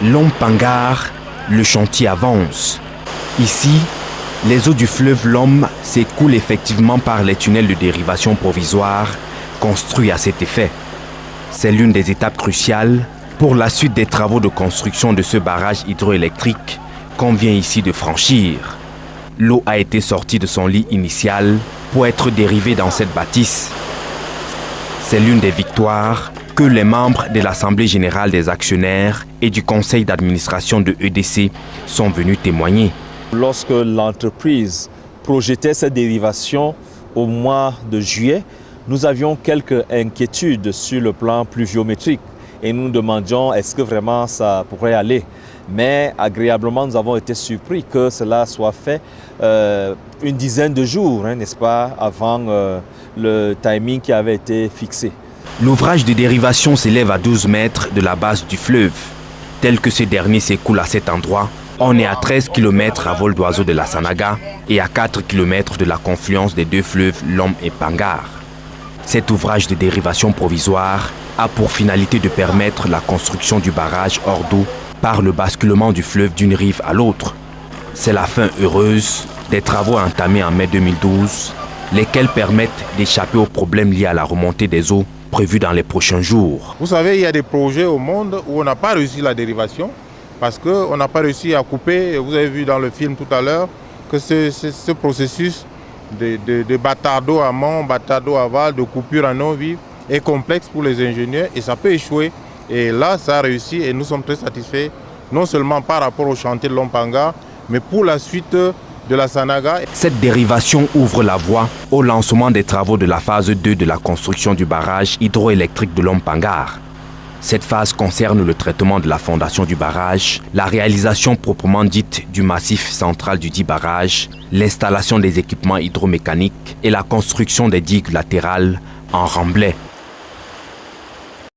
Lom-Pangar, le chantier avance. Ici, les eaux du fleuve Lom s'écoulent effectivement par les tunnels de dérivation provisoires construits à cet effet. C'est l'une des étapes cruciales pour la suite des travaux de construction de ce barrage hydroélectrique qu'on vient ici de franchir. L'eau a été sortie de son lit initial pour être dérivée dans cette bâtisse. C'est l'une des victoires que les membres de l'Assemblée générale des actionnaires et du conseil d'administration de EDC sont venus témoigner. Lorsque l'entreprise projetait cette dérivation au mois de juillet, nous avions quelques inquiétudes sur le plan pluviométrique et nous nous demandions est-ce que vraiment ça pourrait aller. Mais agréablement, nous avons été surpris que cela soit fait une dizaine de jours, n'est-ce pas, avant le timing qui avait été fixé. L'ouvrage de dérivation s'élève à 12 mètres de la base du fleuve. Tel que ce dernier s'écoule à cet endroit, on est à 13 km à vol d'oiseau de la Sanaga et à 4 km de la confluence des deux fleuves Lom et Pangar. Cet ouvrage de dérivation provisoire a pour finalité de permettre la construction du barrage hors d'eau par le basculement du fleuve d'une rive à l'autre. C'est la fin heureuse des travaux entamés en mai 2012, lesquels permettent d'échapper aux problèmes liés à la remontée des eaux prévus dans les prochains jours. Vous savez, il y a des projets au monde où on n'a pas réussi la dérivation parce qu'on n'a pas réussi à couper. Vous avez vu dans le film tout à l'heure que ce processus de bâtard d'eau amont, bâtard d'eau aval, de coupure en eau vive est complexe pour les ingénieurs et ça peut échouer. Et là, ça a réussi et nous sommes très satisfaits, non seulement par rapport au chantier de Lom-Pangar, mais pour la suite de la Sanaga. Cette dérivation ouvre la voie au lancement des travaux de la phase 2 de la construction du barrage hydroélectrique de Lom-Pangar. Cette phase concerne le traitement de la fondation du barrage, la réalisation proprement dite du massif central du dit barrage, l'installation des équipements hydromécaniques et la construction des digues latérales en remblai.